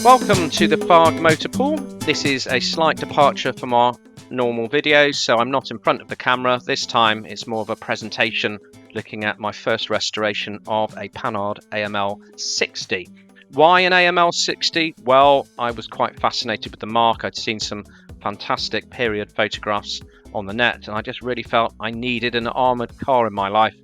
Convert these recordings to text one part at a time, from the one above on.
Welcome to the FARG Motorpool. This is a slight departure from our normal videos, so I'm not in front of the camera. This time it's more of a presentation looking at my first restoration of a Panhard AML60. Why an AML60? Well, I was quite fascinated with the mark. I'd seen some fantastic period photographs on the net, and I just really felt I needed an armoured car in my life.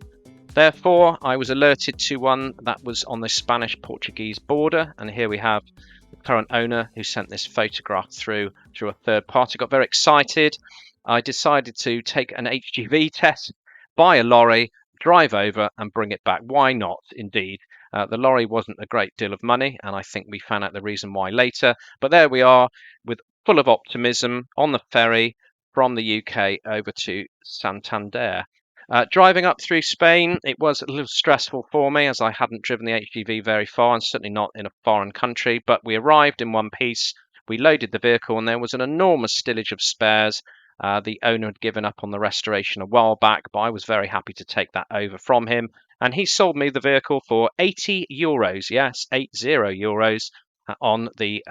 Therefore, I was alerted to one that was on the Spanish-Portuguese border, and here we have the current owner who sent this photograph through a third party. Got very excited. I decided to take an HGV test, buy a lorry, drive over and bring it back. Why not, indeed? The lorry wasn't a great deal of money, and I think we found out the reason why later. But there we are, with full of optimism, on the ferry from the UK over to Santander. Driving up through Spain, it was a little stressful for me as I hadn't driven the HGV very far, and certainly not in a foreign country, but we arrived in one piece. We loaded the vehicle and there was an enormous stillage of spares. The owner had given up on the restoration a while back, but I was very happy to take that over from him, and he sold me the vehicle for €80, yes, €80, on the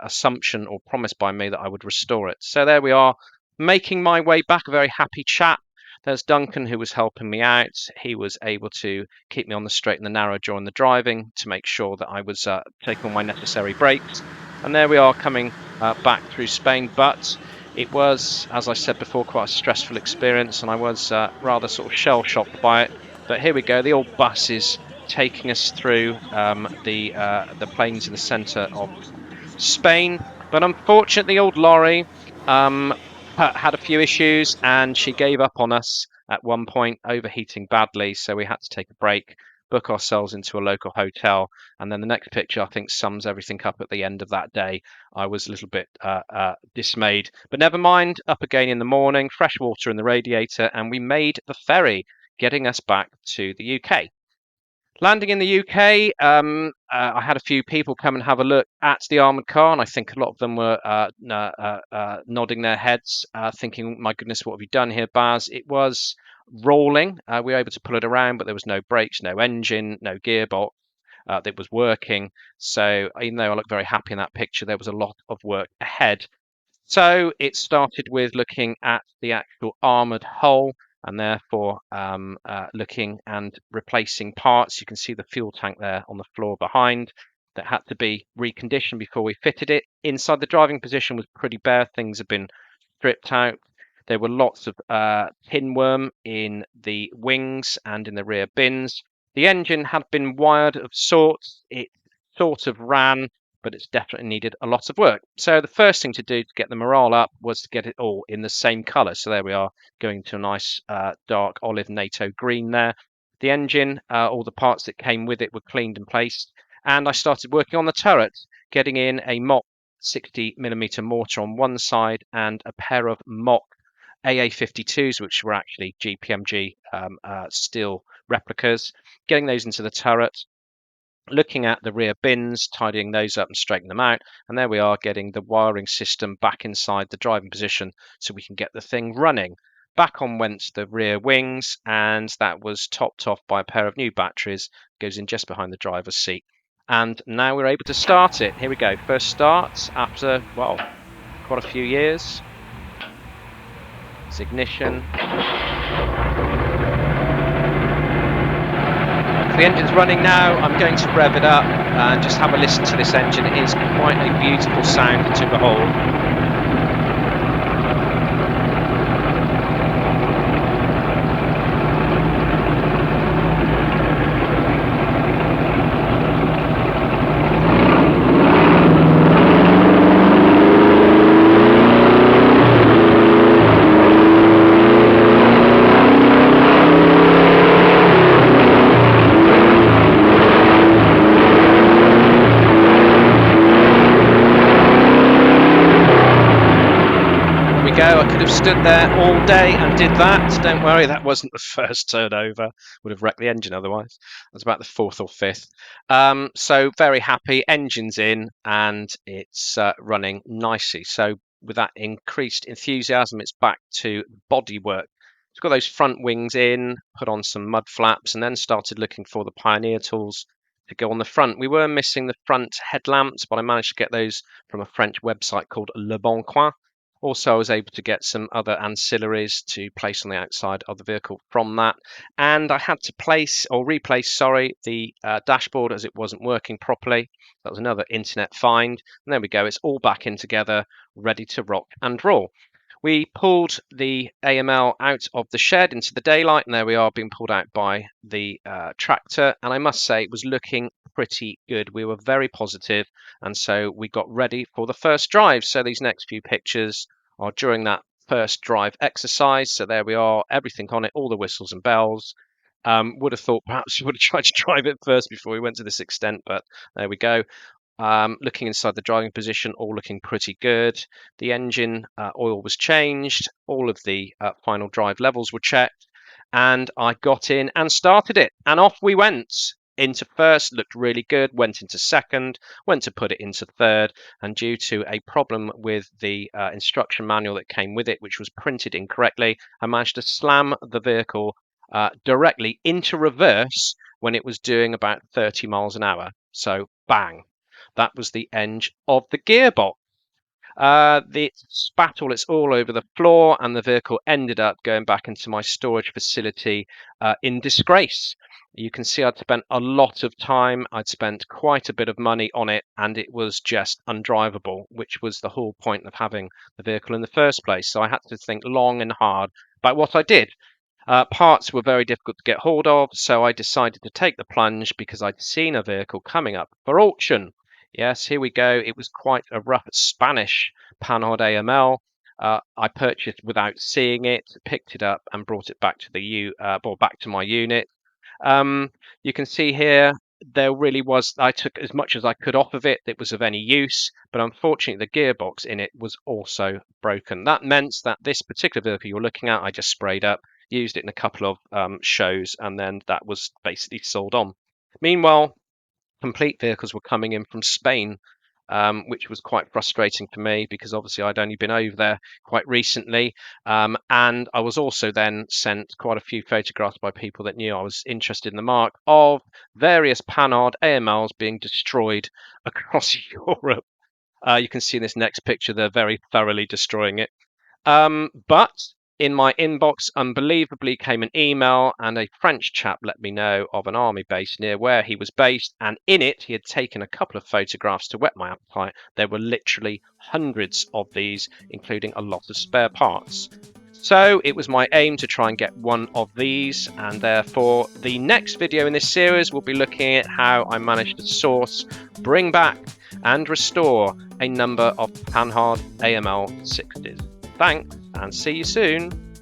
assumption or promise by me that I would restore it. So there we are, making my way back, a very happy chap. There's Duncan, who was helping me out. He was able to keep me on the straight and the narrow during the driving to make sure that I was taking all my necessary breaks. And there we are, coming back through Spain. But it was, as I said before, quite a stressful experience, and I was rather sort of shell-shocked by it. But here we go, the old bus is taking us through the plains in the centre of Spain. But unfortunately, the old lorry had a few issues, and she gave up on us at one point, overheating badly, so we had to take a break, book ourselves into a local hotel, and then the next picture I think sums everything up. At the end of that day, I was a little bit dismayed, but never mind. Up again in the morning, fresh water in the radiator, and we made the ferry, getting us back to the UK. Landing in the UK, I had a few people come and have a look at the armoured car, and I think a lot of them were nodding their heads, thinking, my goodness, what have you done here, Baz? It was rolling. We were able to pull it around, but there was no brakes, no engine, no gearbox that was working. So even though I look very happy in that picture, there was a lot of work ahead. So it started with looking at the actual armoured hull, and therefore looking and replacing parts. You can see the fuel tank there on the floor behind that had to be reconditioned before we fitted it. Inside, the driving position was pretty bare. Things had been stripped out. There were lots of pinworm in the wings and in the rear bins. The engine had been wired of sorts. It sort of ran, but it's definitely needed a lot of work. So the first thing to do to get the morale up was to get it all in the same colour. So there we are, going to a nice dark olive NATO green there. The engine, all the parts that came with it were cleaned and placed, and I started working on the turret, getting in a mock 60mm mortar on one side and a pair of mock AA52s, which were actually GPMG steel replicas, getting those into the turret, looking at the rear bins, tidying those up and straightening them out, and there we are, getting the wiring system back inside the driving position so we can get the thing running. Back on went the rear wings, and that was topped off by a pair of new batteries, goes in just behind the driver's seat, and now we're able to start it. Here we go, first start after, well, quite a few years. It's ignition. The engine's running now. I'm going to rev it up and just have a listen to this engine. It is quite a beautiful sound to behold. I could have stood there all day and did that. Don't worry, that wasn't the first turnover. Would have wrecked the engine otherwise. It was about the fourth or fifth. So very happy. Engine's in and it's running nicely. So with that increased enthusiasm, it's back to bodywork. It's got those front wings in, put on some mud flaps, and then started looking for the Pioneer tools to go on the front. We were missing the front headlamps, but I managed to get those from a French website called Le Bon Coin. Also, I was able to get some other ancillaries to place on the outside of the vehicle from that. And I had to replace, the dashboard as it wasn't working properly. That was another internet find. And there we go. It's all back in together, ready to rock and roll. We pulled the AML out of the shed into the daylight, and there we are being pulled out by the tractor. And I must say, it was looking pretty good. We were very positive, and so we got ready for the first drive. So these next few pictures are during that first drive exercise. So there we are, everything on it, all the whistles and bells. Would have thought perhaps we would have tried to drive it first before we went to this extent, but there we go. Looking inside the driving position, all looking pretty good. The engine oil was changed. All of the final drive levels were checked. And I got in and started it. And off we went. Into first, looked really good. Went into second. Went to put it into third. And due to a problem with the instruction manual that came with it, which was printed incorrectly, I managed to slam the vehicle directly into reverse when it was doing about 30 miles an hour. So bang. That was the end of the gearbox. The spat it's all over the floor, and the vehicle ended up going back into my storage facility in disgrace. You can see I'd spent a lot of time, I'd spent quite a bit of money on it, and it was just undrivable, which was the whole point of having the vehicle in the first place. So I had to think long and hard about what I did. Parts were very difficult to get hold of, so I decided to take the plunge because I'd seen a vehicle coming up for auction. Yes, here we go. It was quite a rough Spanish Panhard AML. I purchased without seeing it, picked it up, and brought it back to back to my unit. You can see here there really was. I took as much as I could off of it that was of any use, but unfortunately the gearbox in it was also broken. That meant that this particular vehicle you're looking at, I just sprayed up, used it in a couple of shows, and then that was basically sold on. Meanwhile, complete vehicles were coming in from Spain, which was quite frustrating for me because obviously I'd only been over there quite recently. And I was also then sent quite a few photographs by people that knew I was interested in the mark of various Panhard AMLs being destroyed across Europe. You can see in this next picture, they're very thoroughly destroying it. But in my inbox, unbelievably, came an email, and a French chap let me know of an army base near where he was based, and in it he had taken a couple of photographs to whet my appetite. There were literally hundreds of these, including a lot of spare parts. So it was my aim to try and get one of these, and therefore the next video in this series will be looking at how I managed to source, bring back and restore a number of Panhard AML60s. Thanks, and see you soon.